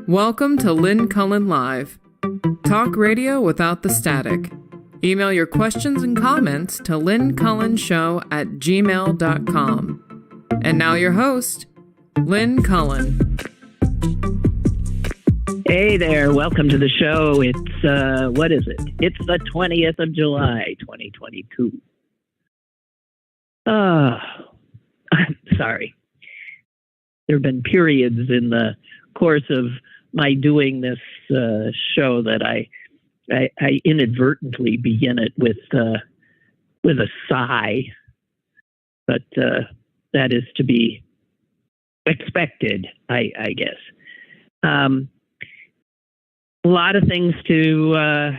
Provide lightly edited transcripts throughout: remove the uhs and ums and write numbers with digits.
Welcome to Lynn Cullen Live. Talk radio without the static. Email your questions and comments to lynncullenshow@gmail.com. And now your host, Lynn Cullen. Hey there, welcome to the show. It's, what is it? It's the 20th of July, 2022. I'm sorry. There have been periods in the course of my doing this show that I inadvertently begin it with a sigh, but that is to be expected, I guess. A lot of things to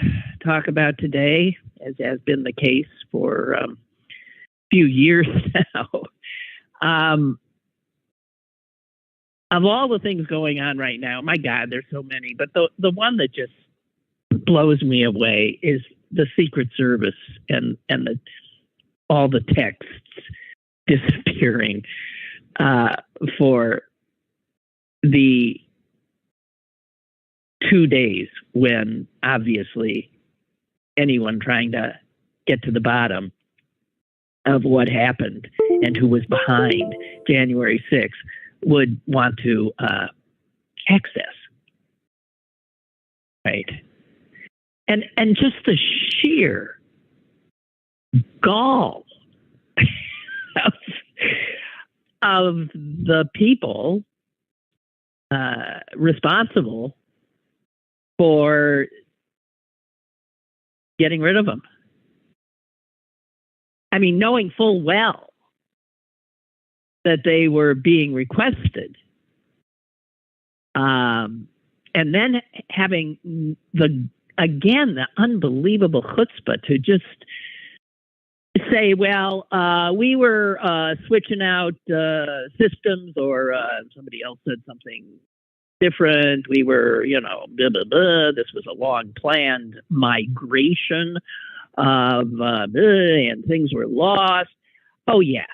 talk about today, as has been the case for a few years now. Of all the things going on right now, my God, there's so many, but the one that just blows me away is the Secret Service and all the texts disappearing for the 2 days when obviously anyone trying to get to the bottom of what happened and who was behind January 6th would want to access, right? And just the sheer gall of the people responsible for getting rid of them. I mean, knowing full well that they were being requested. And then having the unbelievable chutzpah to just say, well, we were switching out systems, or somebody else said something different. We were, blah, blah, blah. This was a long planned migration of, and things were lost. Oh, yeah.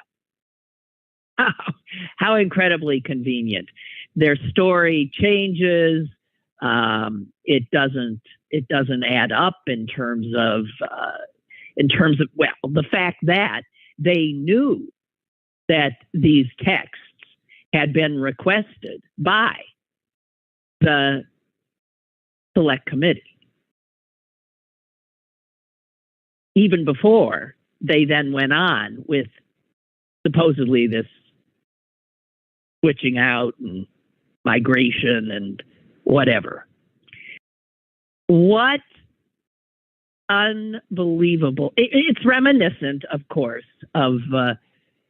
How incredibly convenient. Their story changes. It doesn't add up in terms of the fact that they knew that these texts had been requested by the select committee even before they then went on with supposedly this switching out and migration and whatever. What unbelievable. It's reminiscent, of course, of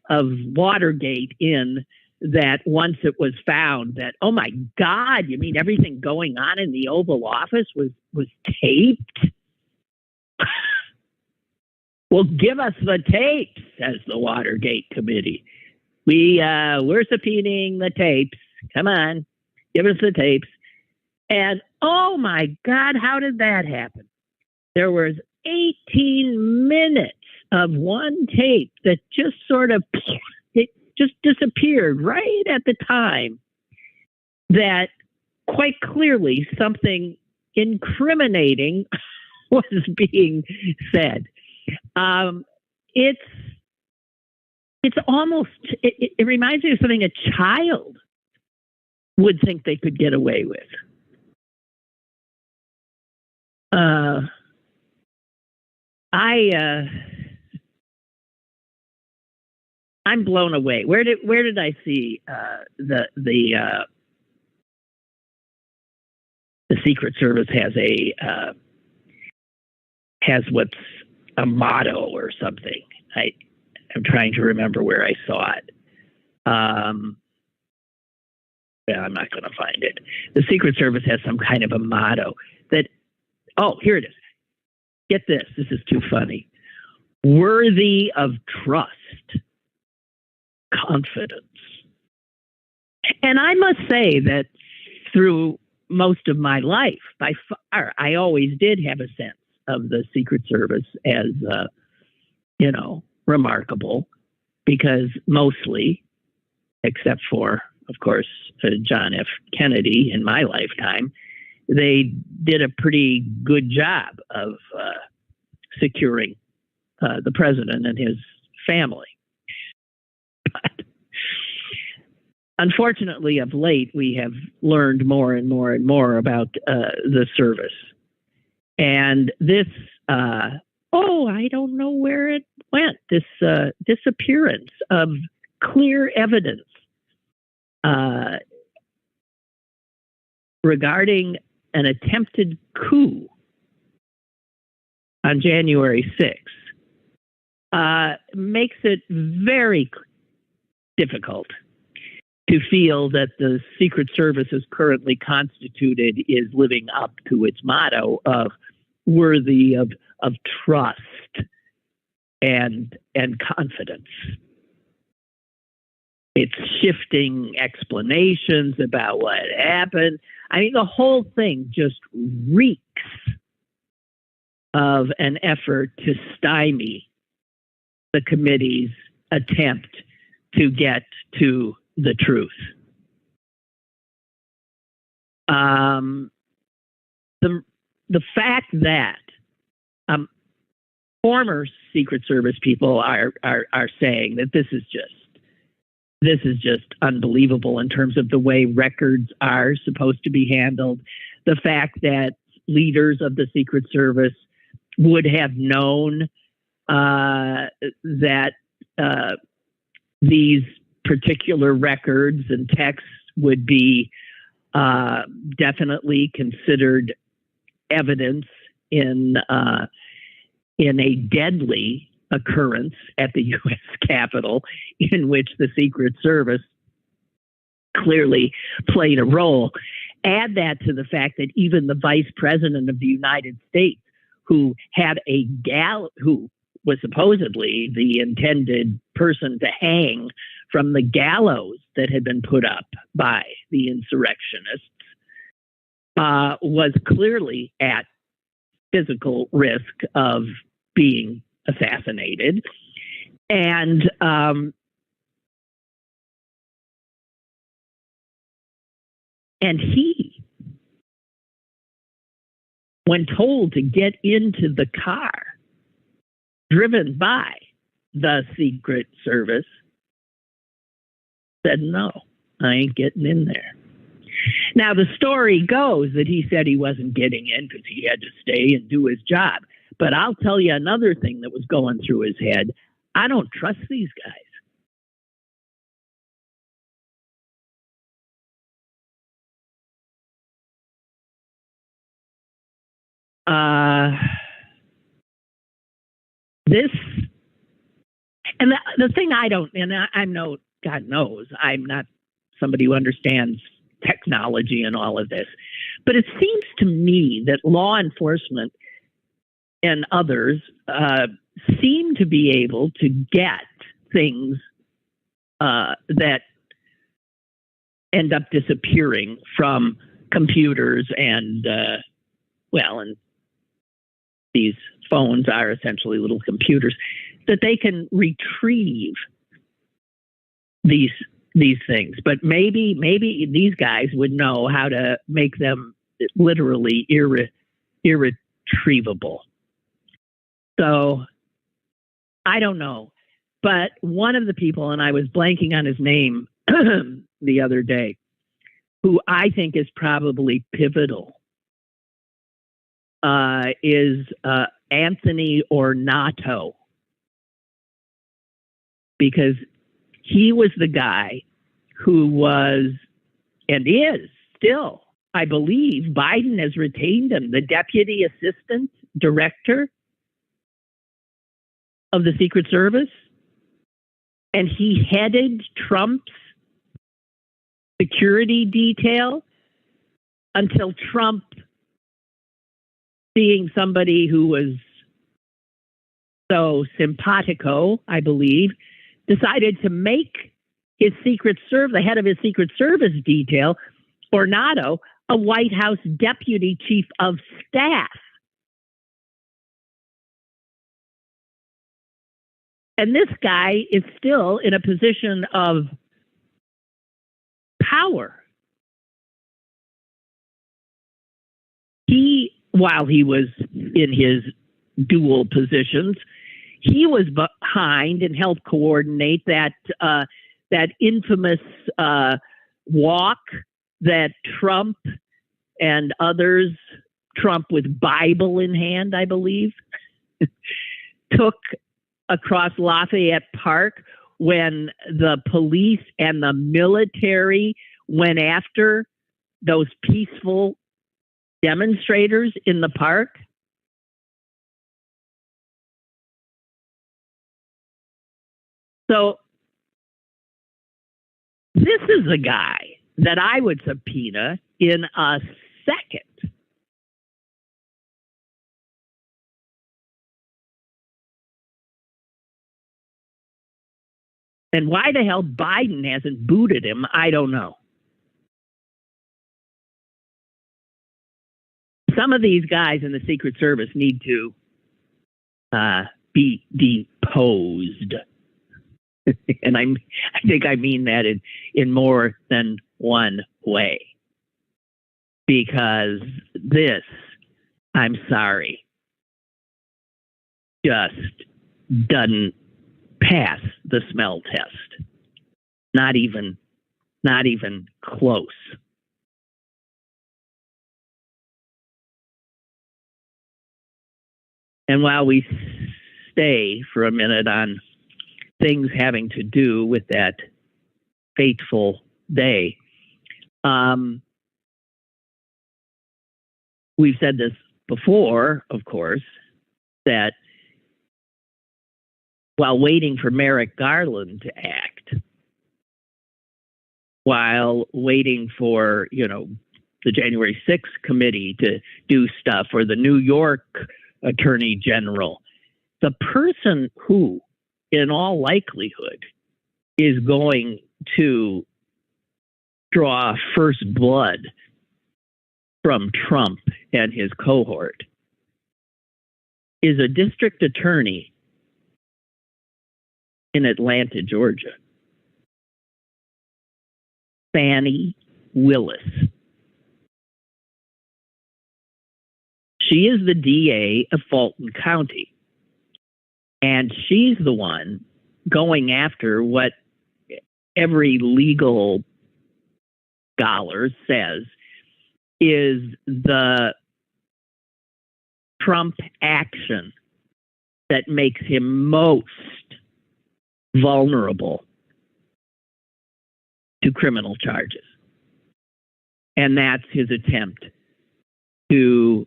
Watergate, in that once it was found that, oh my God, you mean everything going on in the Oval Office was taped? Well, give us the tapes, says the Watergate committee. We're subpoenaing the tapes. Come on, give us the tapes. And oh my God, how did that happen? There was 18 minutes of one tape that just sort of, it just disappeared right at the time that quite clearly something incriminating was being said. It's almost, it reminds me of something a child would think they could get away with. I'm blown away. Where did I see the Secret Service has what's a motto or something. I'm trying to remember where I saw it. I'm not going to find it. The Secret Service has some kind of a motto that, oh, here it is. Get this. This is too funny. Worthy of trust, confidence. And I must say that through most of my life, by far, I always did have a sense of the Secret Service as, remarkable, because mostly, except for of course, John F. Kennedy in my lifetime, they did a pretty good job of securing the president and his family. But unfortunately, of late, we have learned more and more and more about the service. And this, I don't know where it went, this disappearance of clear evidence regarding an attempted coup on January 6th makes it very difficult to feel that the Secret Service as currently constituted is living up to its motto of worthy of trust and confidence. It's shifting explanations about what happened. I mean, the whole thing just reeks of an effort to stymie the committee's attempt to get to the truth. The fact that former Secret Service people are saying that this is just unbelievable in terms of the way records are supposed to be handled. The fact that leaders of the Secret Service would have known that these particular records and texts would be definitely considered evidence in a deadly occurrence at the U.S. Capitol, in which the Secret Service clearly played a role. Add that to the fact that even the Vice President of the United States, who had who was supposedly the intended person to hang from the gallows that had been put up by the insurrectionists, was clearly at physical risk of being assassinated. And he, when told to get into the car driven by the Secret Service, said, "No, I ain't getting in there." Now, the story goes that he said he wasn't getting in because he had to stay and do his job. But I'll tell you another thing that was going through his head. I don't trust these guys. And the thing I don't, and I'm no, God knows, I'm not somebody who understands technology and all of this, but it seems to me that law enforcement and others seem to be able to get things that end up disappearing from computers and these phones are essentially little computers, that they can retrieve these things. But maybe these guys would know how to make them literally irretrievable. So I don't know. But one of the people, and I was blanking on his name the other day, who I think is probably pivotal, is Anthony Ornato, because he was the guy who was and is still, I believe, Biden has retained him, the deputy assistant director of the Secret Service. And he headed Trump's security detail until Trump, seeing somebody who was so simpatico, I believe, decided to make his the head of his Secret Service detail, Ornato, a White House deputy chief of staff. And this guy is still in a position of power. While he was in his dual positions, he was behind and helped coordinate that infamous walk that Trump and others, Trump with Bible in hand, I believe, took across Lafayette Park when the police and the military went after those peaceful demonstrators in the park. So this is a guy that I would subpoena in a second. And why the hell Biden hasn't booted him, I don't know. Some of these guys in the Secret Service need to be deposed. And I think I mean that in more than one way. Because this, I'm sorry, just doesn't pass the smell test. Not even close. And while we stay for a minute on things having to do with that fateful day, we've said this before, of course, that while waiting for Merrick Garland to act, while waiting for, the January 6th committee to do stuff, or the New York Attorney General, the person who, in all likelihood, is going to draw first blood from Trump and his cohort is a district attorney in Atlanta, Georgia, Fani Willis. She is the DA of Fulton County, and she's the one going after what every legal scholar says is the Trump action that makes him most vulnerable to criminal charges. And that's his attempt to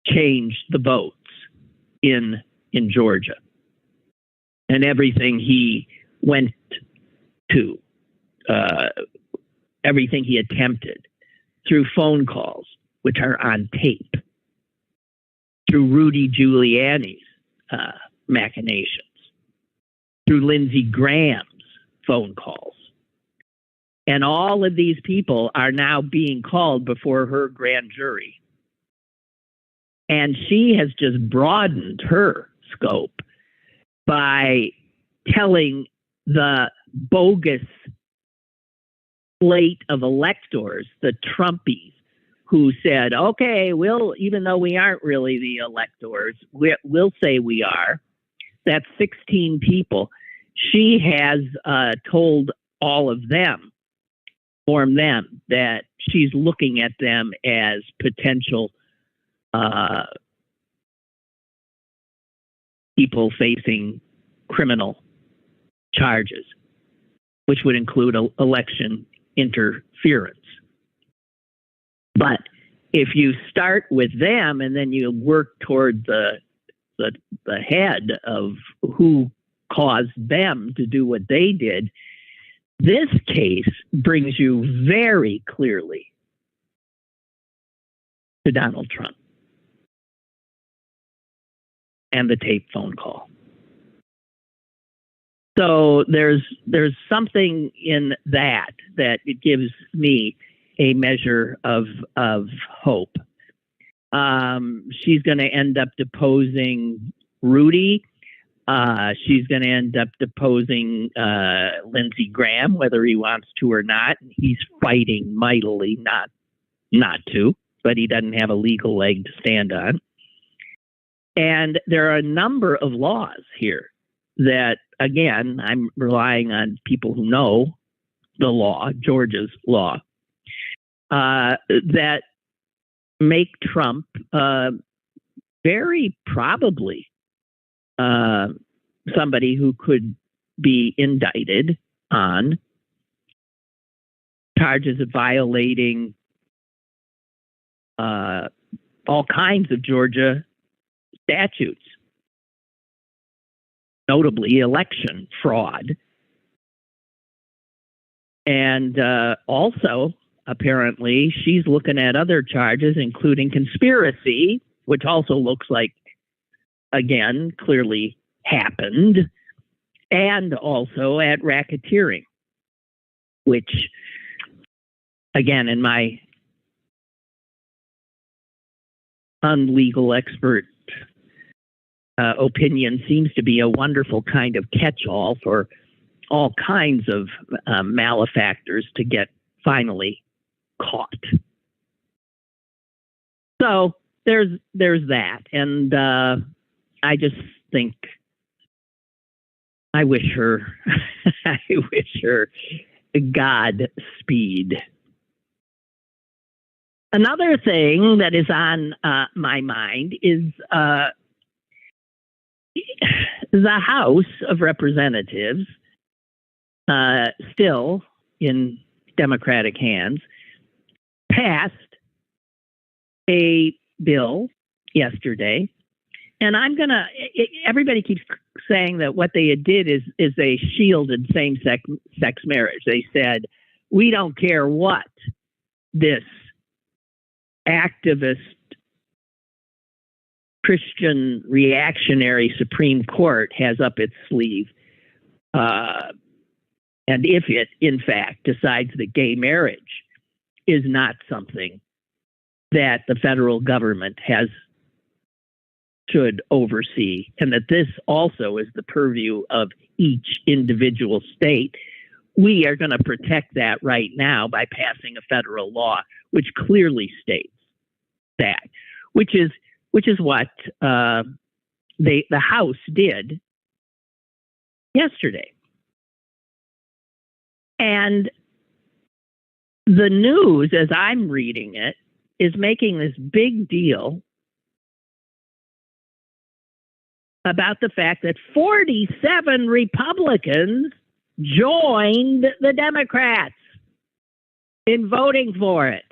change the votes in Georgia. And everything he went to, everything he attempted through phone calls, which are on tape, through Rudy Giuliani's machinations, through Lindsey Graham's phone calls. And all of these people are now being called before her grand jury. And she has just broadened her scope by telling the bogus slate of electors, the Trumpies, who said, okay, even though we aren't really the electors, we'll say we are. That's 16 people. She has told all of them, informed them, that she's looking at them as potential people facing criminal charges, which would include election interference. But if you start with them and then you work toward the head of who caused them to do what they did, this case brings you very clearly to Donald Trump and the tape phone call. So there's something in that it gives me a measure of hope. She's going to end up deposing Rudy. She's going to end up deposing Lindsey Graham, whether he wants to or not. He's fighting mightily not to, but he doesn't have a legal leg to stand on. And there are a number of laws here that, again, I'm relying on people who know the law, Georgia's law, that make Trump very probably somebody who could be indicted on charges of violating all kinds of Georgia statutes, notably election fraud. And also, apparently, she's looking at other charges, including conspiracy, which also looks like, again, clearly happened, and also at racketeering, which, again, in my unlegal expert opinion, seems to be a wonderful kind of catch-all for all kinds of malefactors to get finally caught. So there's that, and I just think I wish her Godspeed. Another thing that is on my mind is the House of Representatives, still in Democratic hands, passed a bill yesterday. And everybody keeps saying that what they did is they shielded same-sex marriage. They said, we don't care what this activist Christian reactionary Supreme Court has up its sleeve. And if it, in fact, decides that gay marriage is not something that the federal government should oversee, and that this also is the purview of each individual state, we are going to protect that right now by passing a federal law which clearly states that, which is what the House did yesterday. And the news, as I'm reading it, is making this big deal about the fact that 47 Republicans joined the Democrats in voting for it.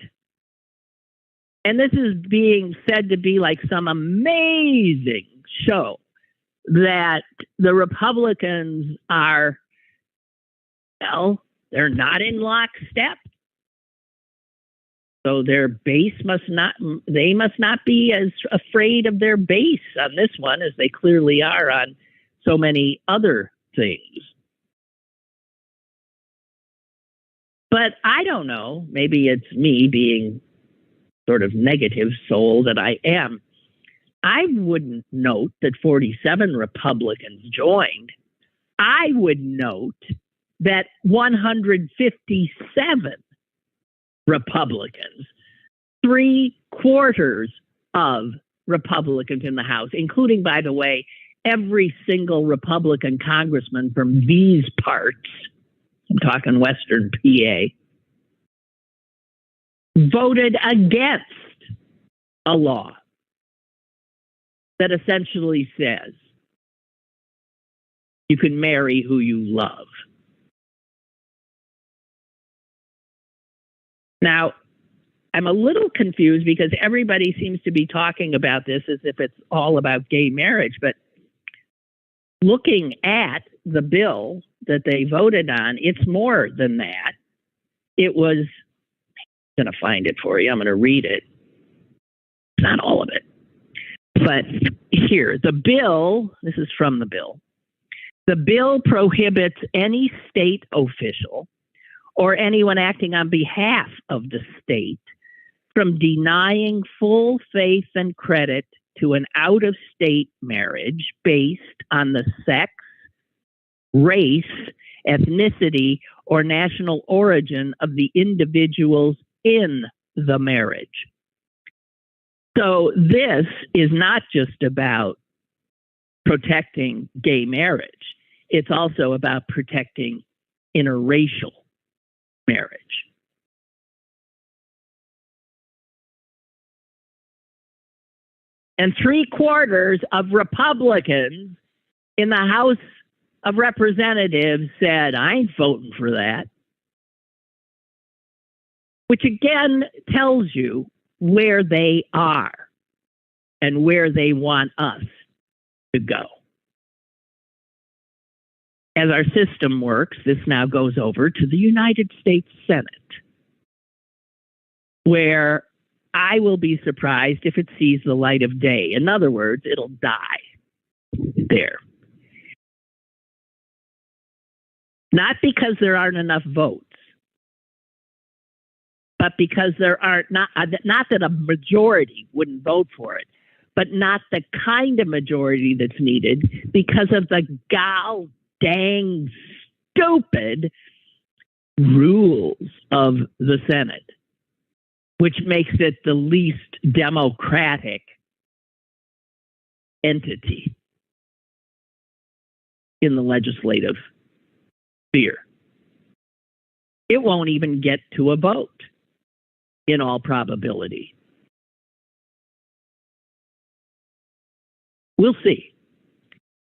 And this is being said to be like some amazing show that the Republicans are, well, they're not in lockstep. So their base must not be as afraid of their base on this one as they clearly are on so many other things. But I don't know, maybe it's me being sort of negative soul that I am. I wouldn't note that 47 Republicans joined. I would note that 157 Republicans, 3/4 of Republicans in the House, including, by the way, every single Republican congressman from these parts, I'm talking Western PA, voted against a law that essentially says you can marry who you love. Now, I'm a little confused because everybody seems to be talking about this as if it's all about gay marriage, but looking at the bill that they voted on, it's more than that. It was, I'm going to find it for you. I'm going to read it. Not all of it. But here, the bill, this is from the bill. The bill prohibits any state official or anyone acting on behalf of the state from denying full faith and credit to an out-of-state marriage based on the sex, race, ethnicity, or national origin of the individuals in the marriage. So this is not just about protecting gay marriage. It's also about protecting interracial marriage. And 3/4 of Republicans in the House of Representatives said, I ain't voting for that. Which again tells you where they are and where they want us to go. As our system works, this now goes over to the United States Senate, where I will be surprised if it sees the light of day. In other words, it'll die there. Not because there aren't enough votes, but because there aren't, not that a majority wouldn't vote for it, but not the kind of majority that's needed because of the dang stupid rules of the Senate, which makes it the least democratic entity in the legislative sphere. It won't even get to a vote, in all probability. We'll see.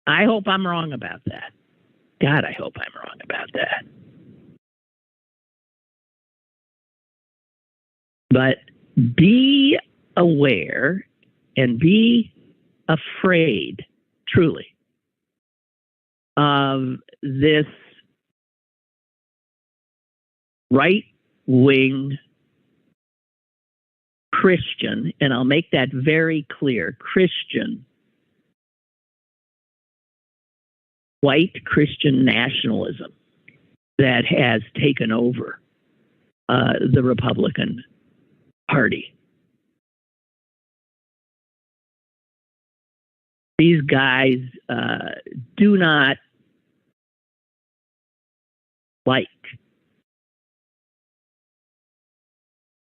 I hope I'm wrong about that. God, I hope I'm wrong about that. But be aware and be afraid, truly, of this right-wing Christian, and I'll make that very clear, Christian, white Christian nationalism that has taken over the Republican Party. These guys do not like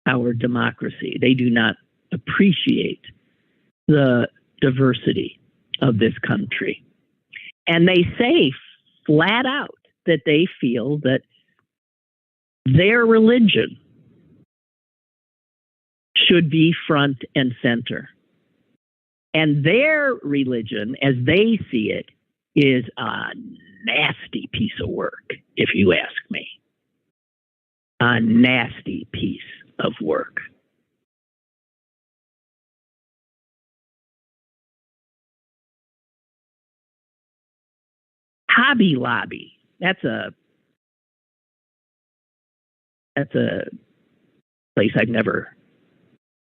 our democracy. They do not appreciate the diversity of this country. And they say flat out that they feel that their religion should be front and center. And their religion, as they see it, is a nasty piece of work, if you ask me. A nasty piece of work. Hobby Lobby. That's a place I've never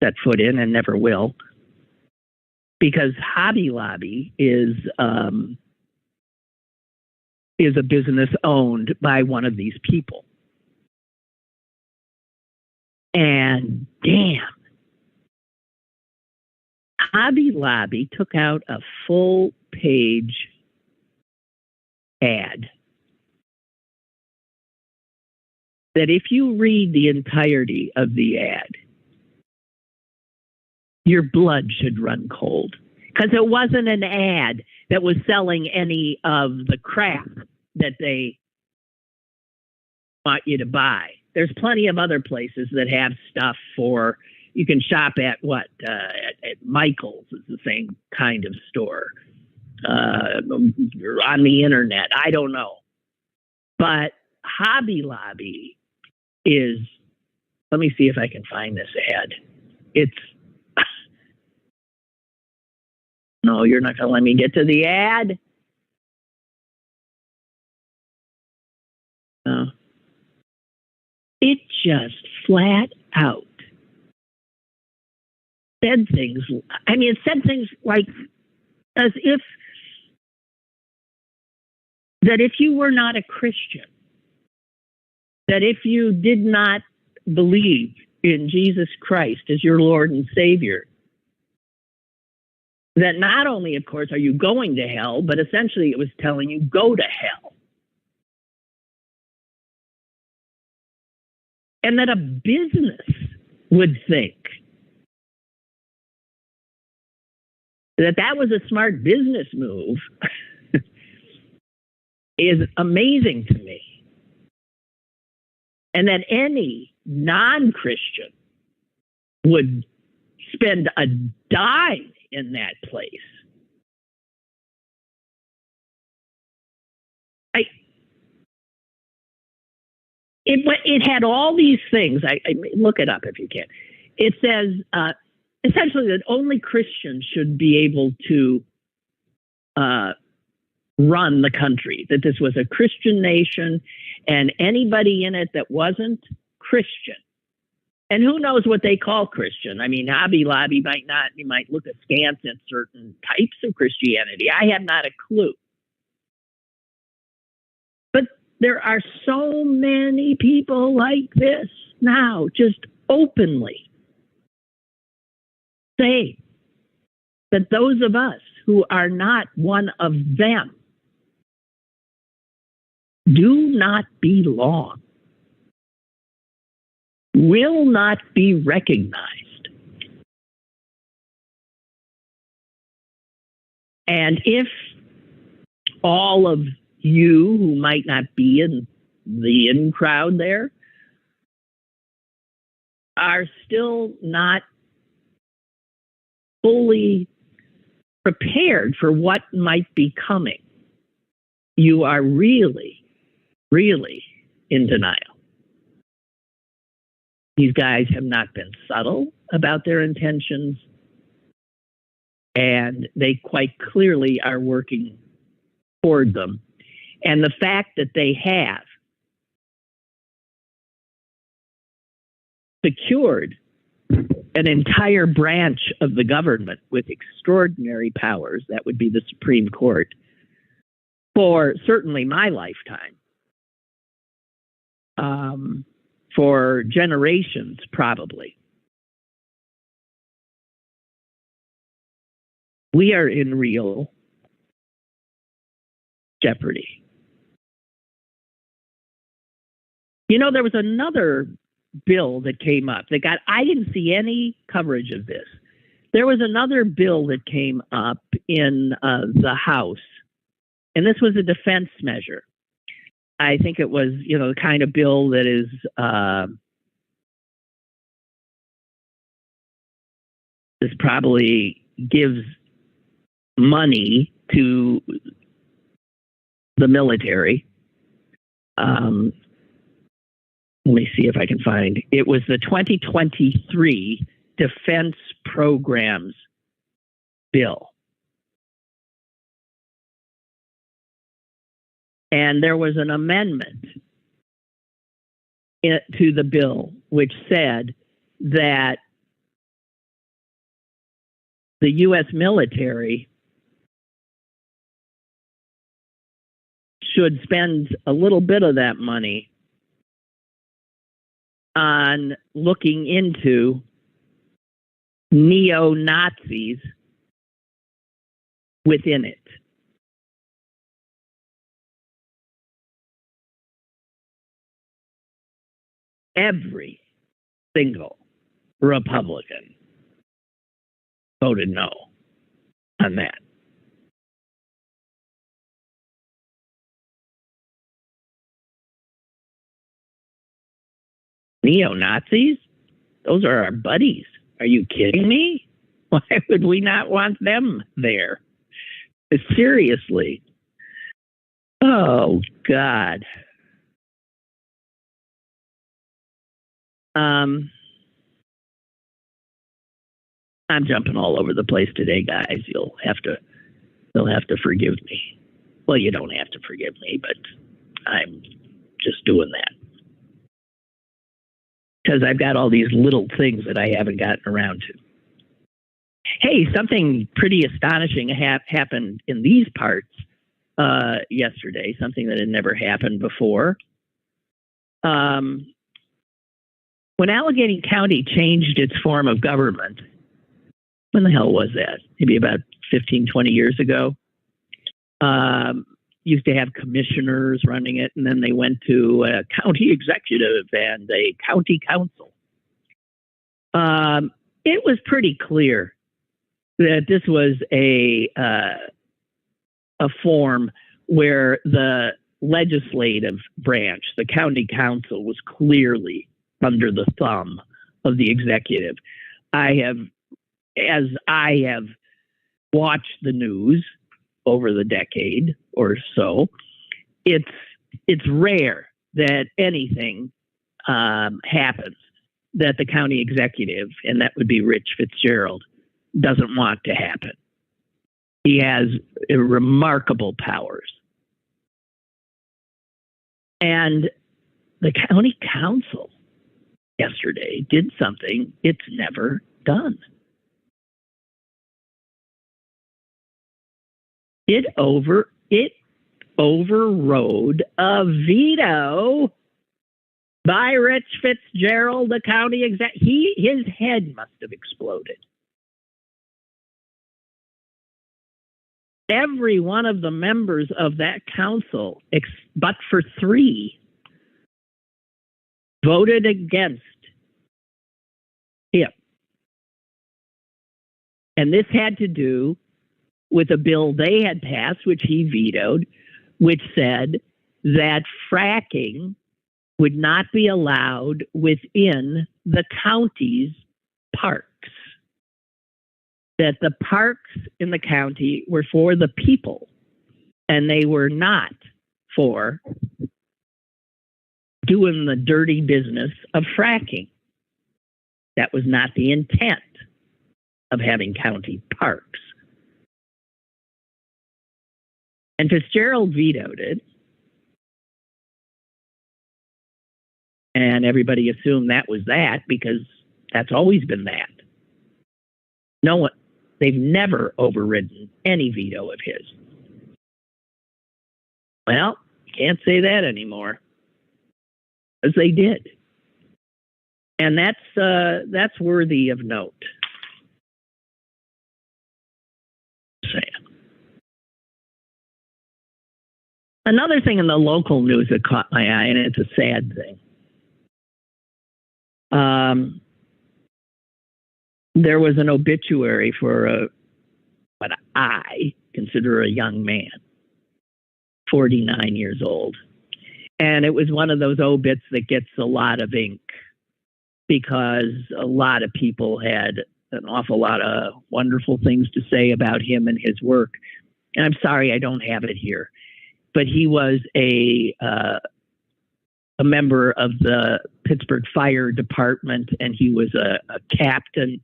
set foot in and never will, because Hobby Lobby is a business owned by one of these people. And damn, Hobby Lobby took out a full page ad that if you read the entirety of the ad, your blood should run cold, because it wasn't an ad that was selling any of the crap that they want you to buy. There's plenty of other places that have stuff for, you can shop at at Michael's is the same kind of store. On the internet, I don't know. But Hobby Lobby is, let me see if I can find this ad. It's, no, you're not going to let me get to the ad? No. It just flat out said things. I mean, it said things like, as if that if you were not a Christian, that if you did not believe in Jesus Christ as your Lord and Savior, that not only, of course, are you going to hell, but essentially it was telling you go to hell. And that a business would think that that was a smart business move is amazing to me. And that any non-Christian would spend a dime in that place. It had all these things. I look it up if you can. It says essentially that only Christians should be able to run the country, that this was a Christian nation, and anybody in it that wasn't Christian. And who knows what they call Christian? I mean, Hobby Lobby might not, you might look askance at certain types of Christianity. I have not a clue. But there are so many people like this now, just openly say that those of us who are not one of them do not belong, will not be recognized. And if all of you who might not be in the in crowd there are still not fully prepared for what might be coming, you are really, really in denial. These guys have not been subtle about their intentions, and they quite clearly are working toward them. And the fact that they have secured an entire branch of the government with extraordinary powers, that would be the Supreme Court, for certainly my lifetime, for generations probably. We are in real jeopardy. You know, there was another bill that came up that got, I didn't see any coverage of this. There was another bill that came up in the House, and this was a defense measure. I think it was, you know, the kind of bill that is this probably gives money to the military. Let me see if I can find. It was the 2023 Defense Programs Bill. And there was an amendment to the bill which said that the U.S. military should spend a little bit of that money on looking into neo-Nazis within it. Every single Republican voted no on that. Neo-Nazis? Those are our buddies. Are you kidding me? Why would we not want them there? Seriously. Oh, God. I'm jumping all over the place today, guys. You'll have to forgive me. Well, you don't have to forgive me, but I'm just doing that. Because I've got all these little things that I haven't gotten around to. Hey, something pretty astonishing happened in these parts yesterday, something that had never happened before. When Allegheny County changed its form of government, when the hell was that? Maybe about 15, 20 years ago. Used to have commissioners running it, and then they went to a county executive and a county council. It was pretty clear that this was a form where the legislative branch, the county council, was clearly under the thumb of the executive. As I have watched the news over the decade or so, it's rare that anything happens that the county executive, and that would be Rich Fitzgerald, doesn't want to happen. He has remarkable powers. And the county council yesterday did something it's never done. It overrode a veto by Rich Fitzgerald, the county exec. His head must have exploded. Every one of the members of that council, but for 3, voted against him. And this had to do with a bill they had passed, which he vetoed, which said that fracking would not be allowed within the county's parks. That the parks in the county were for the people, and they were not for doing the dirty business of fracking. That was not the intent of having county parks. And Fitzgerald vetoed it. And everybody assumed that was that because that's always been that. No one, they've never overridden any veto of his. Well, can't say that anymore, because they did. And that's worthy of note. Another thing in the local news that caught my eye, and it's a sad thing. There was an obituary for what I consider a young man, 49 years old. And it was one of those obits that gets a lot of ink because a lot of people had an awful lot of wonderful things to say about him and his work. And I'm sorry I don't have it here. But he was a member of the Pittsburgh Fire Department, and he was a captain,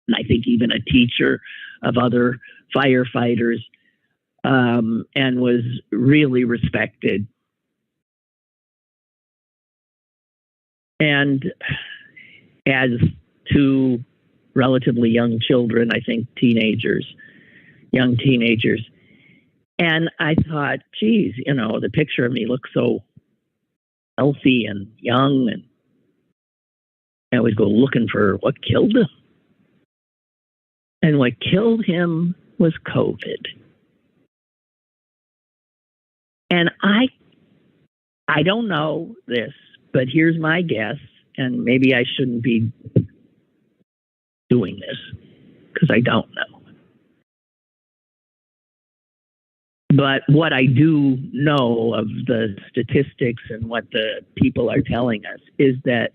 and I think even a teacher of other firefighters, and was really respected. And as 2 relatively young children, I think young teenagers, and I thought, geez, the picture of me looks so healthy and young, and I always go looking for what killed him. And what killed him was COVID. And I don't know this, but here's my guess, and maybe I shouldn't be doing this because I don't know. But what I do know of the statistics and what the people are telling us is that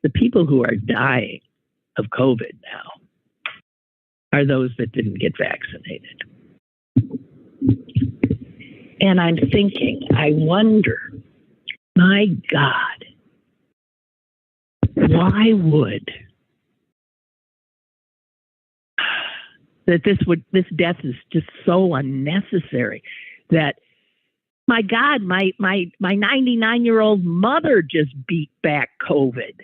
the people who are dying of COVID now are those that didn't get vaccinated. And I'm thinking, I wonder, my God, why would that this death is just so unnecessary that, my God, my 99-year-old mother just beat back COVID.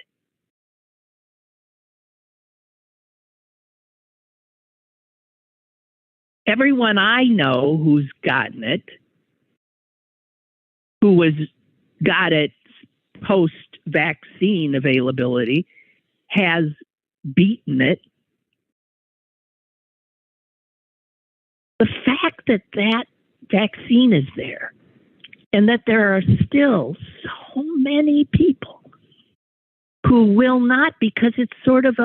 Everyone I know who's gotten it, who got it post-vaccine availability, has beaten it The fact that that vaccine is there and that there are still so many people who will not, because it's sort of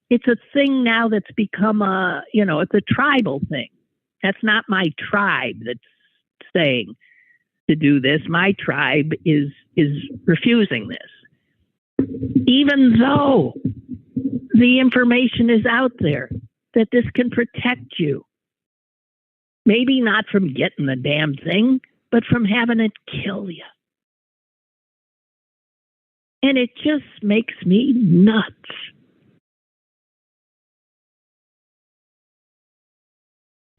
it's a thing now that's become it's a tribal thing. That's not my tribe that's saying to do this. My tribe is refusing this. Even though the information is out there that this can protect you. Maybe not from getting the damn thing, but from having it kill you. And it just makes me nuts.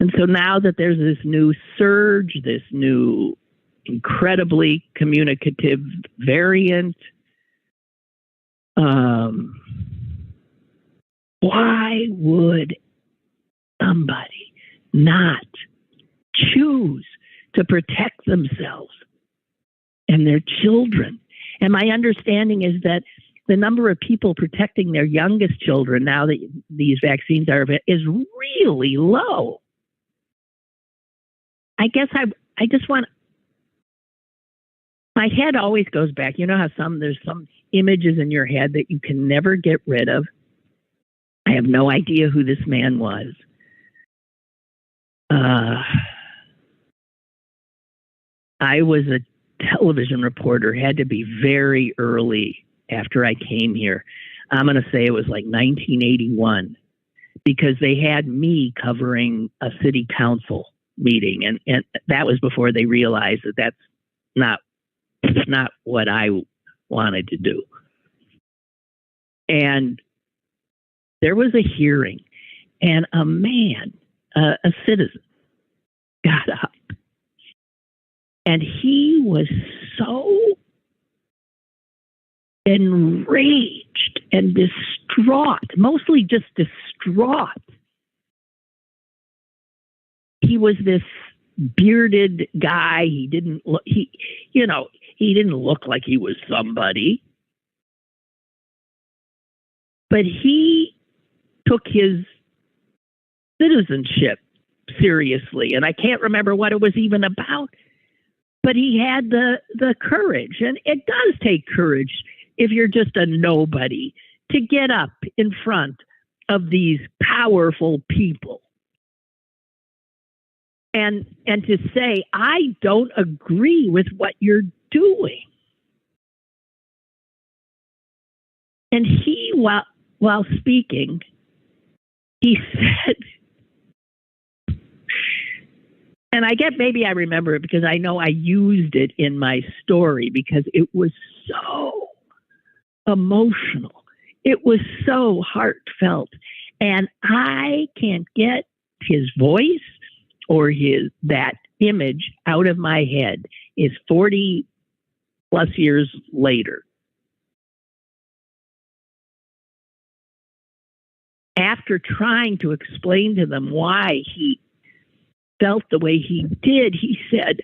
And so now that there's this new surge, this new incredibly communicative variant, why would somebody not choose to protect themselves and their children? And my understanding is that the number of people protecting their youngest children now that these vaccines are is really low. I guess I just want, my head always goes back. You know how there's some images in your head that you can never get rid of. I have no idea who this man was. I was a television reporter, had to be very early after I came here. I'm going to say it was like 1981, because they had me covering a city council meeting. And that was before they realized that that's not what I wanted to do. And there was a hearing, and a man, a citizen, got up. And he was so enraged and distraught, mostly just distraught. He was this bearded guy. He didn't look, he didn't look like he was somebody. But he took his citizenship seriously. And I can't remember what it was even about. But he had the courage, and it does take courage if you're just a nobody to get up in front of these powerful people and to say, I don't agree with what you're doing. And he, while speaking, he said, and maybe I remember it because I know I used it in my story because it was so emotional. It was so heartfelt. And I can't get his voice or that image out of my head. It's 40 plus years later. After trying to explain to them why he felt the way he did, he said,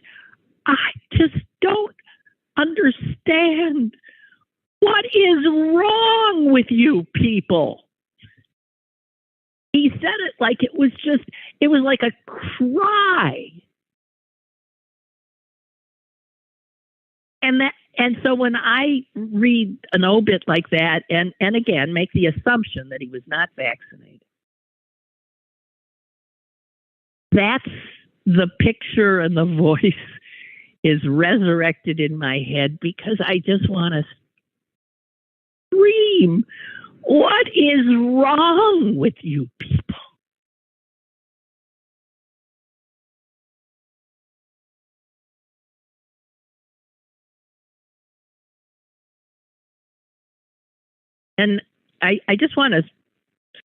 I just don't understand what is wrong with you people. He said it like it was like a cry. And so when I read an obit like that, and again, make the assumption that he was not vaccinated, that's the picture, and the voice is resurrected in my head because I just want to scream, what is wrong with you people? And I just want to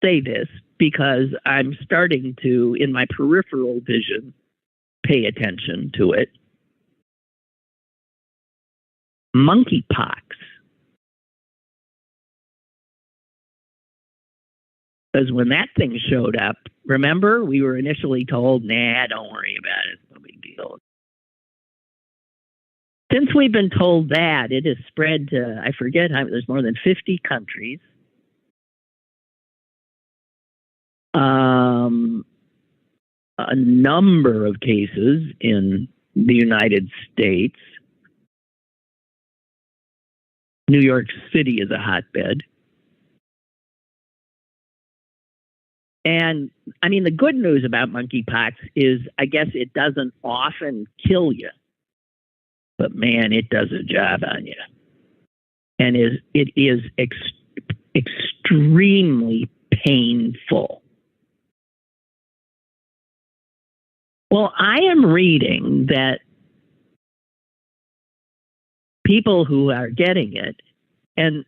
say this because I'm starting to, in my peripheral vision, pay attention to it. Monkeypox. Because when that thing showed up, remember, we were initially told, nah, don't worry about it. It's no big deal. Since we've been told that, it has spread to, I forget how, there's more than 50 countries. a number of cases in the United States. New York City is a hotbed. And I mean, the good news about monkeypox is, I guess it doesn't often kill you, but man, it does a job on you. And it is extremely painful. Well, I am reading that people who are getting it, and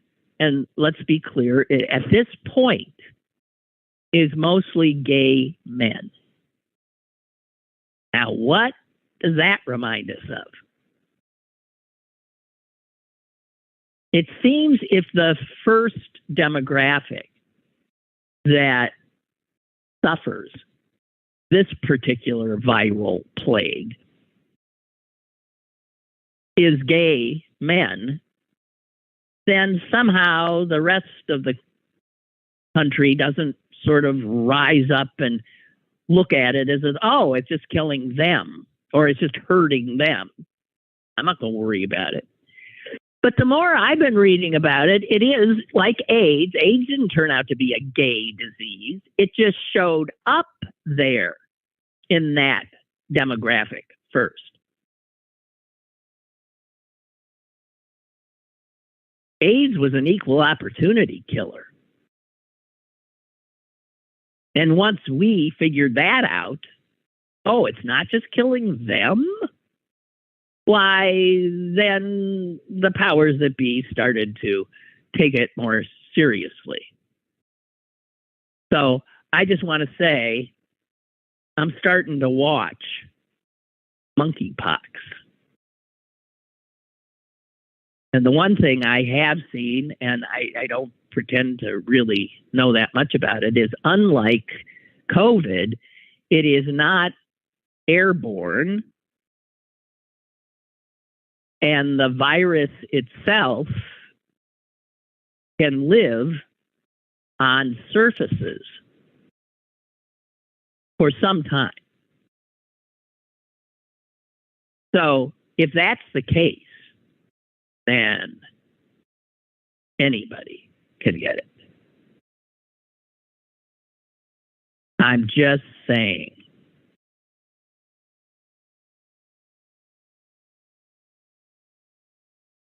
let's be clear, at this point, is mostly gay men. Now, what does that remind us of? It seems if the first demographic that suffers this particular viral plague is gay men, then somehow the rest of the country doesn't sort of rise up and look at it as, oh, it's just killing them or it's just hurting them. I'm not going to worry about it. But the more I've been reading about it, it is like AIDS. AIDS didn't turn out to be a gay disease. It just showed up there in that demographic first. AIDS was an equal opportunity killer. And once we figured that out, oh, it's not just killing them? Why, then the powers that be started to take it more seriously. So I just want to say, I'm starting to watch monkeypox. And the one thing I have seen, and I don't pretend to really know that much about it, is unlike COVID, it is not airborne. And the virus itself can live on surfaces for some time. So if that's the case, then anybody can get it. I'm just saying.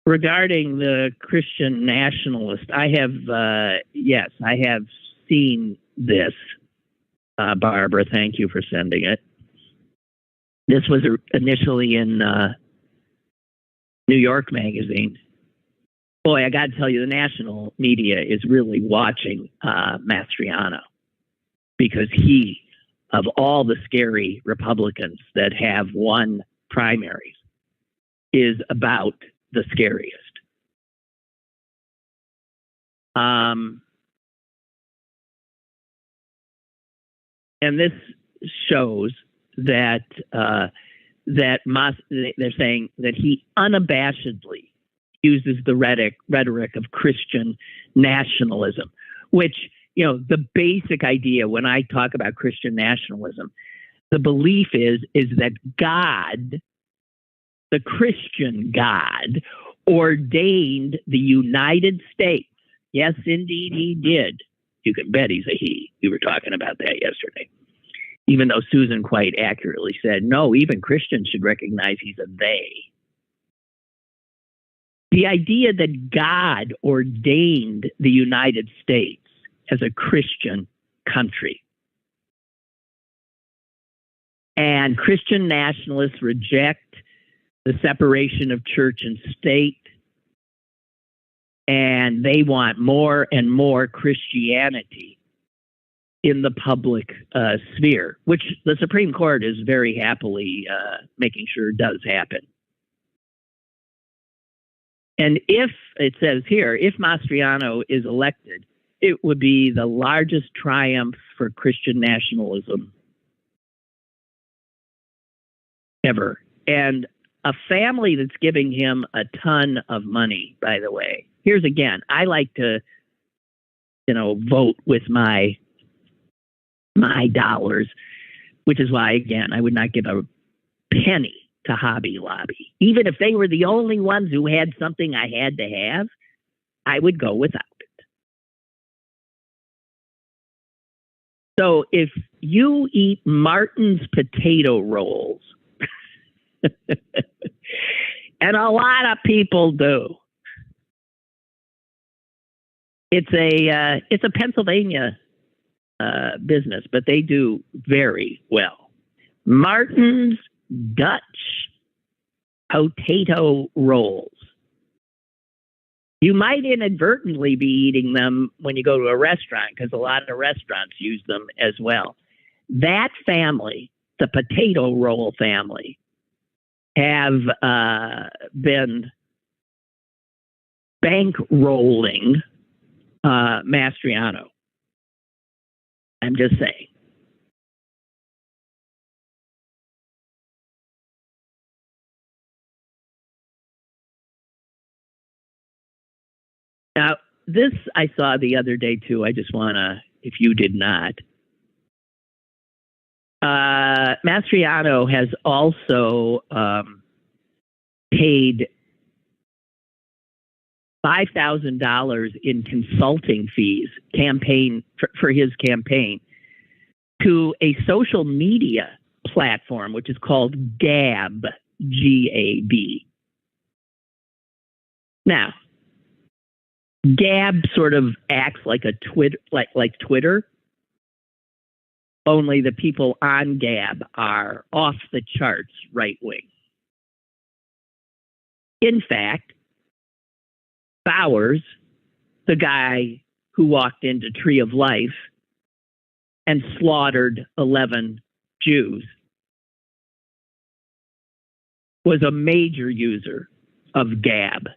Regarding the Christian nationalist, I have seen this. Barbara, thank you for sending it. This was initially in New York Magazine. Boy, I got to tell you, the national media is really watching Mastriano, because he, of all the scary Republicans that have won primaries, is about the scariest. And this shows that they're saying that he unabashedly uses the rhetoric of Christian nationalism, which, you know, the basic idea when I talk about Christian nationalism, the belief is that God, the Christian God, ordained the United States. Yes, indeed, he did. You can bet he's a he. We were talking about that yesterday. Even though Susan quite accurately said, no, even Christians should recognize he's a they. The idea that God ordained the United States as a Christian country. And Christian nationalists reject the separation of church and state. And they want more and more Christianity in the public sphere, which the Supreme Court is very happily making sure does happen. And if, it says here, if Mastriano is elected, it would be the largest triumph for Christian nationalism ever. And a family that's giving him a ton of money, by the way. Here's again, I like to, vote with my dollars. which is why, again, I would not give a penny to Hobby Lobby. Even if they were the only ones who had something I had to have, I would go without it. So if you eat Martin's potato rolls, and a lot of people do, it's a Pennsylvania business, but they do very well. Martin's Dutch potato rolls. You might inadvertently be eating them when you go to a restaurant, because a lot of restaurants use them as well. That family, the potato roll family, have been bankrolling Mastriano. I'm just saying. Now, this I saw the other day too. I just want to, if you did not. Mastriano has also paid $5,000 in consulting fees for his campaign to a social media platform, which is called Gab, G-A-B. Now, Gab sort of acts like a like Twitter, only the people on Gab are off the charts right wing. In fact, Bowers, the guy who walked into Tree of Life and slaughtered 11 Jews, was a major user of Gab.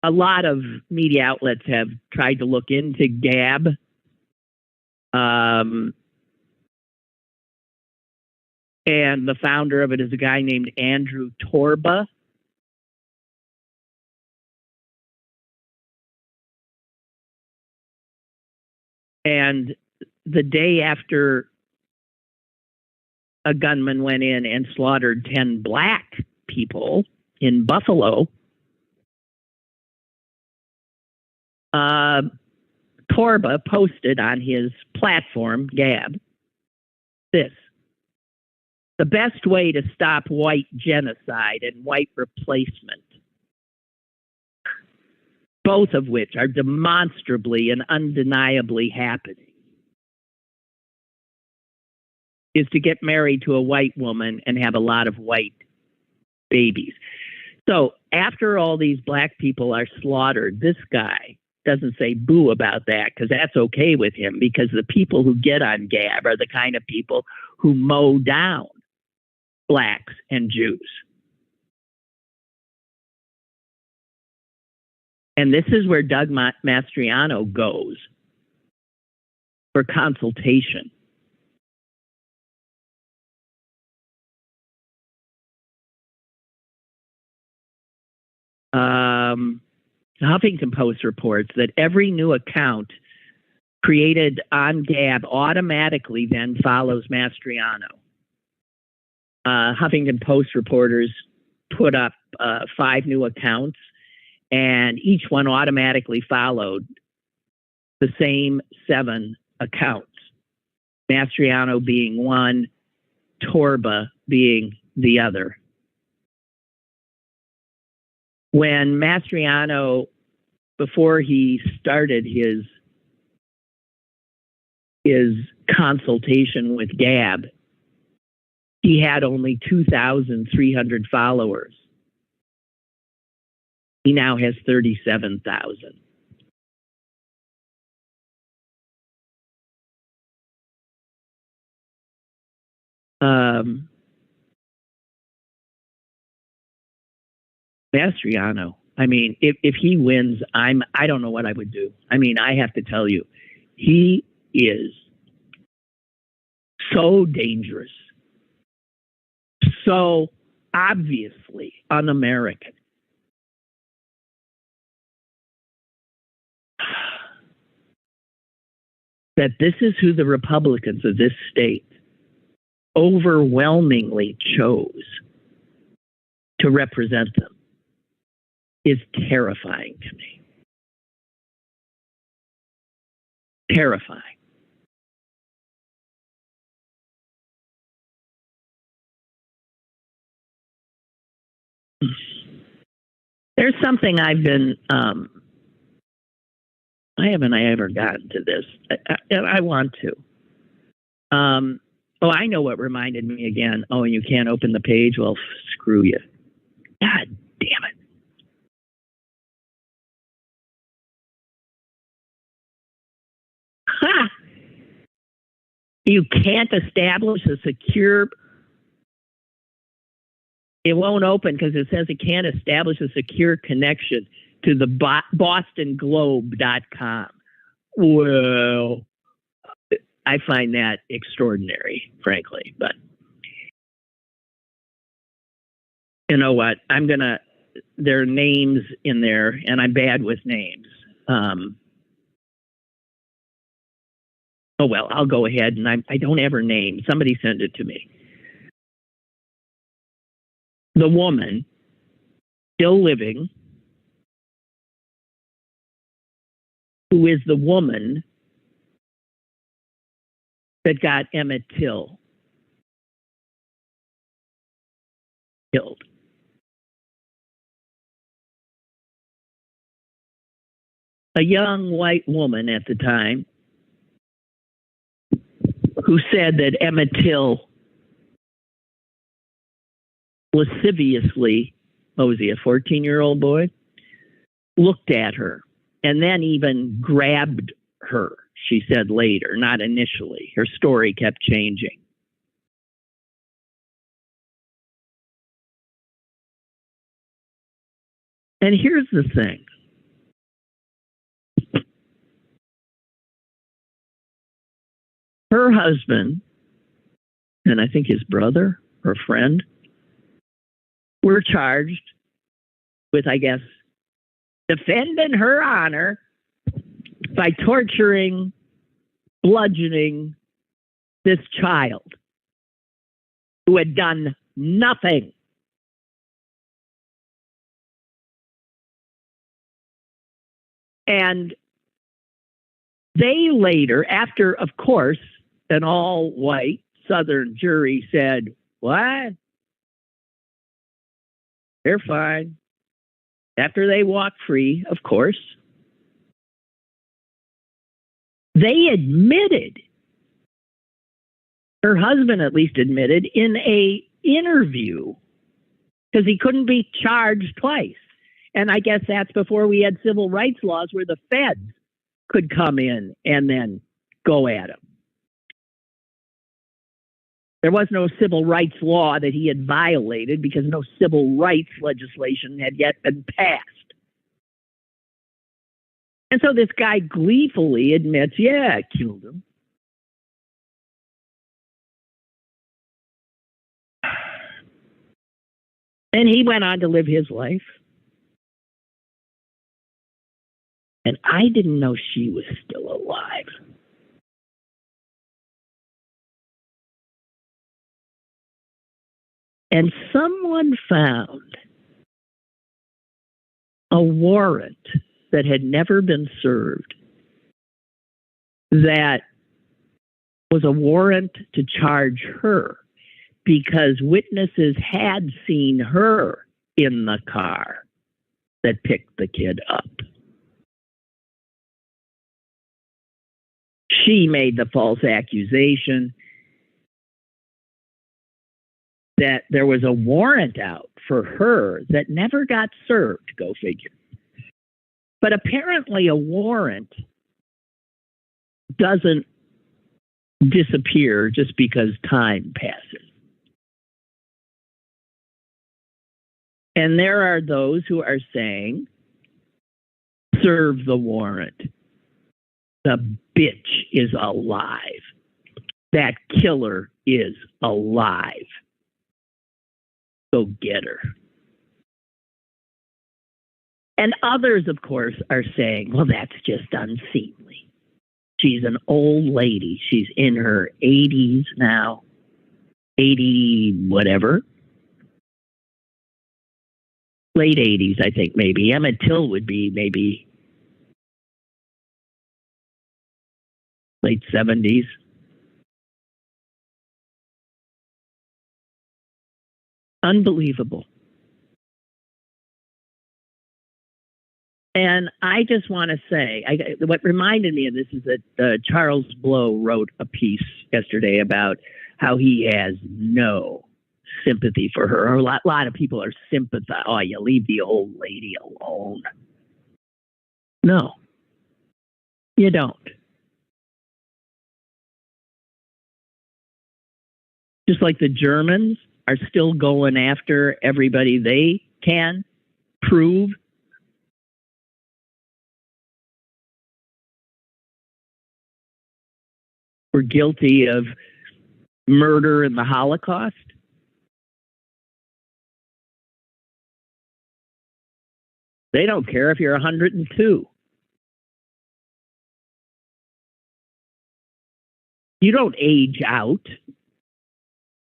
A lot of media outlets have tried to look into Gab. And the founder of it is a guy named Andrew Torba. And the day after a gunman went in and slaughtered 10 black people in Buffalo, Torba posted on his platform, Gab, this: the best way to stop white genocide and white replacement, both of which are demonstrably and undeniably happening, is to get married to a white woman and have a lot of white babies. So after all these black people are slaughtered, this guy doesn't say boo about that, because that's okay with him, because the people who get on Gab are the kind of people who mow down blacks and Jews. And this is where Doug Mastriano goes for consultation. The Huffington Post reports that every new account created on Gab automatically then follows Mastriano. Huffington Post reporters put up 5 new accounts, and each one automatically followed the same 7 accounts, Mastriano being one, Torba being the other. When Mastriano, before he started his consultation with Gab, he had only 2,300 followers. He now has 37,000. Mastriano, I mean, if he wins, I don't know what I would do. I mean, I have to tell you, he is so dangerous, so obviously un-American. that this is who the Republicans of this state overwhelmingly chose to represent them is terrifying to me. Terrifying. There's something I've been, I haven't ever gotten to this. I want to. I know what reminded me again. Oh, and you can't open the page? Well, screw you. God damn it. Ha! You can't establish a secure... It won't open because it says it can't establish a secure connection to the bostonglobe.com. Well, I find that extraordinary, frankly. But you know what? There are names in there, and I'm bad with names. I'll go ahead, and I don't ever name. Somebody send it to me. The woman, still living, who is the woman that got Emmett Till killed. A young white woman at the time who said that Emmett Till lasciviously, was he, a 14-year-old boy? Looked at her and then even grabbed her, she said later, not initially. Her story kept changing. And here's the thing. Her husband, and I think his brother or friend, were charged with, I guess, defending her honor by torturing, bludgeoning this child who had done nothing. And they later, after, of course, an all-white Southern jury said, what? They're fine. After they walked free, of course, they admitted, her husband at least admitted, in a interview, because he couldn't be charged twice. And I guess that's before we had civil rights laws where the feds could come in and then go at him. There was no civil rights law that he had violated because no civil rights legislation had yet been passed. And so this guy gleefully admits, yeah, I killed him. And he went on to live his life. And I didn't know she was still alive. And someone found a warrant that had never been served that was a warrant to charge her because witnesses had seen her in the car that picked the kid up. She made the false accusation that there was a warrant out for her that never got served, go figure. But apparently a warrant doesn't disappear just because time passes. And there are those who are saying, serve the warrant. The bitch is alive. That killer is alive. Go get her. And others, of course, are saying, well, that's just unseemly. She's an old lady. She's in her 80s now. 80 whatever. Late 80s, I think, maybe. Emmett Till would be maybe late 70s. Unbelievable. And I just want to say, what reminded me of this is that Charles Blow wrote a piece yesterday about how he has no sympathy for her. A lot of people are sympathizing. Oh, you leave the old lady alone. No, you don't. Just like the Germans are still going after everybody they can prove were guilty of murder in the Holocaust. They don't care if you're 102. You don't age out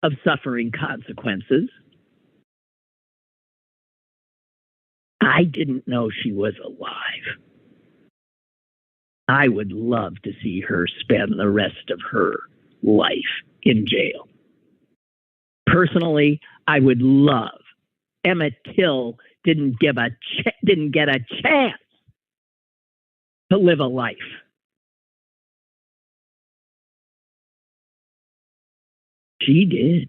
of suffering consequences. I didn't know she was alive. I would love to see her spend the rest of her life in jail. Personally, I would love. Emmett Till didn't get a chance to live a life. She did.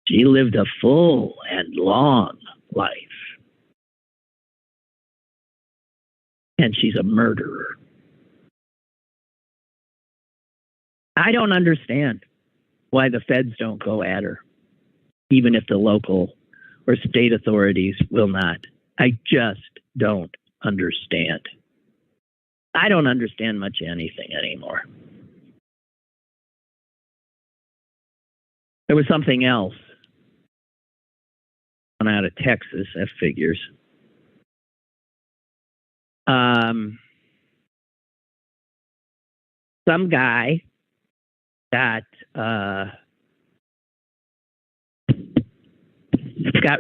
She lived a full and long life. And she's a murderer. I don't understand why the feds don't go at her, even if the local or state authorities will not. I just don't understand. I don't understand much anything anymore. There was something else out of Texas, that figures. Some guy got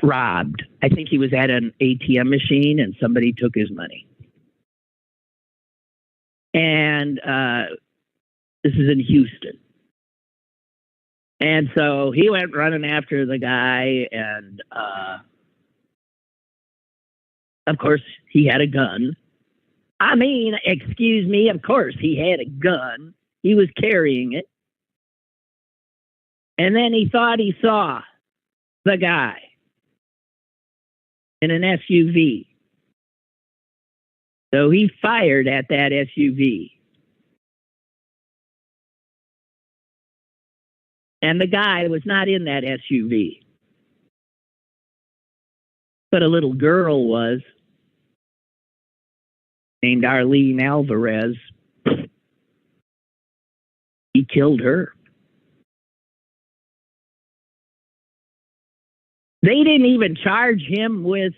robbed. I think he was at an ATM machine and somebody took his money. And this is in Houston. And so he went running after the guy, and of course, he had a gun. I mean, excuse me, of course, he had a gun. He was carrying it. And then he thought he saw the guy in an SUV. So he fired at that SUV. And the guy was not in that SUV. But a little girl was, named Arlene Alvarez. He killed her. They didn't even charge him with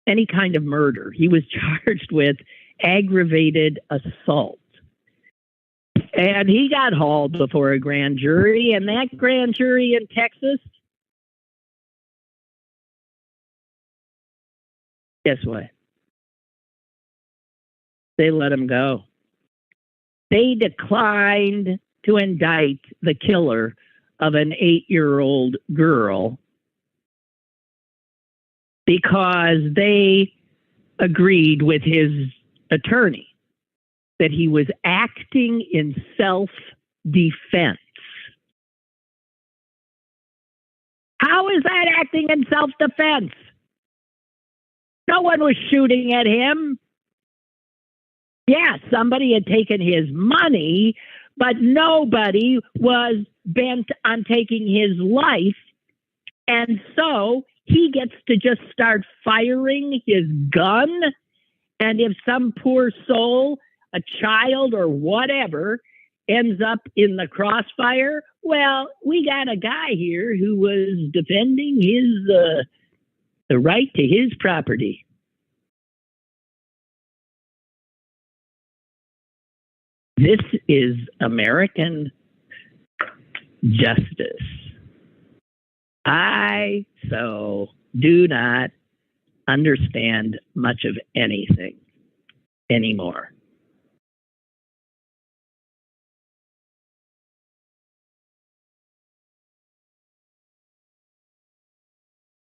any kind of murder. He was charged with aggravated assault. And he got hauled before a grand jury, and that grand jury in Texas, guess what? They let him go. They declined to indict the killer of an 8-year-old girl because they agreed with his attorney that he was acting in self-defense. How is that acting in self-defense? No one was shooting at him. Yeah, somebody had taken his money, but nobody was bent on taking his life. And so he gets to just start firing his gun. And if some poor soul, a child or whatever, ends up in the crossfire, well, we got a guy here who was defending his the right to his property. This is American justice. I so do not understand much of anything anymore.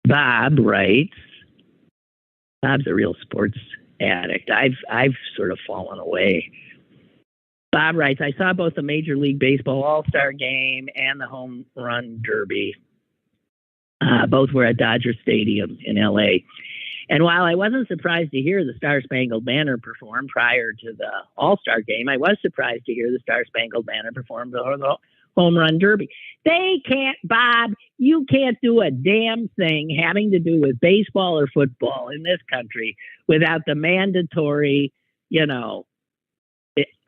Bob writes, Bob's a real sports addict. I've sort of fallen away. Bob writes, I saw both the Major League Baseball All-Star Game and the Home Run Derby. Both were at Dodger Stadium in L.A. And while I wasn't surprised to hear the Star-Spangled Banner perform prior to the All-Star Game, I was surprised to hear the Star-Spangled Banner perform before the Home Run Derby. They can't, Bob, you can't do a damn thing having to do with baseball or football in this country without the mandatory,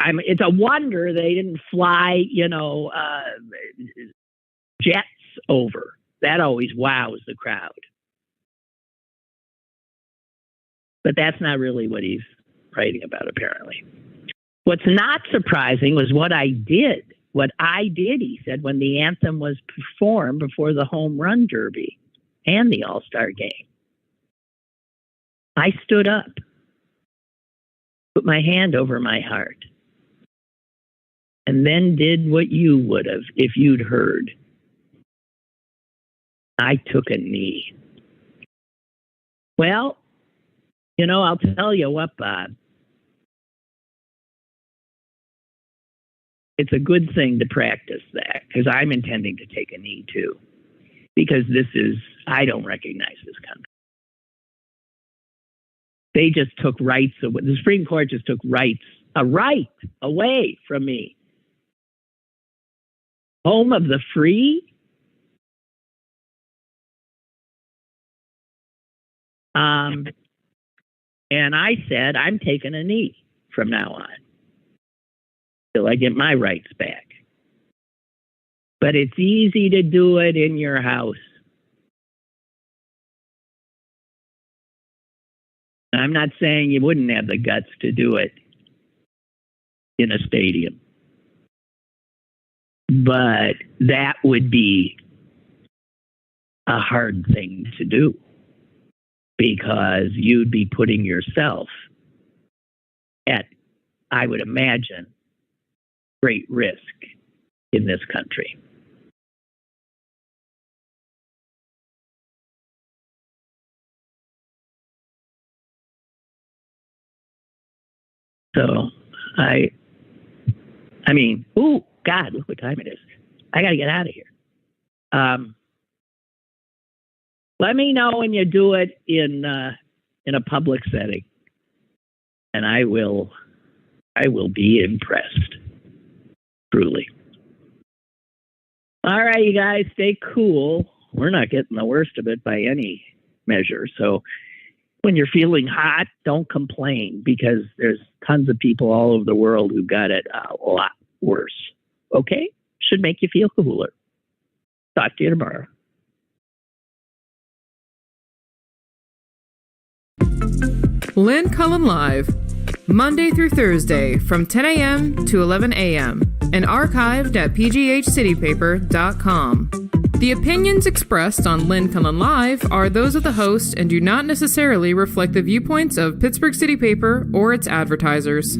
it's a wonder they didn't fly, jets over. That always wows the crowd. But that's not really what he's writing about, apparently. What's not surprising was what I did. What I did, he said, when the anthem was performed before the Home Run Derby and the All-Star Game. I stood up, put my hand over my heart, and then did what you would have if you'd heard. I took a knee. Well, I'll tell you what, Bob. It's a good thing to practice that, because I'm intending to take a knee too. Because I don't recognize this country. They just took rights away. The Supreme Court just took a right away from me. Home of the free? And I said, I'm taking a knee from now on till I get my rights back. But it's easy to do it in your house. I'm not saying you wouldn't have the guts to do it in a stadium. But that would be a hard thing to do, because you'd be putting yourself at, I would imagine, great risk in this country. So oh God, look what time it is. I got to get out of here. Let me know when you do it in a public setting, and I will be impressed. Truly. All right, you guys, stay cool. We're not getting the worst of it by any measure. So when you're feeling hot, don't complain, because there's tons of people all over the world who got it a lot worse. Okay? Should make you feel cooler. Talk to you tomorrow. Lynn Cullen Live, Monday through Thursday from 10 a.m. to 11 a.m. and archived at pghcitypaper.com. The opinions expressed on Lynn Cullen Live are those of the host and do not necessarily reflect the viewpoints of Pittsburgh City Paper or its advertisers.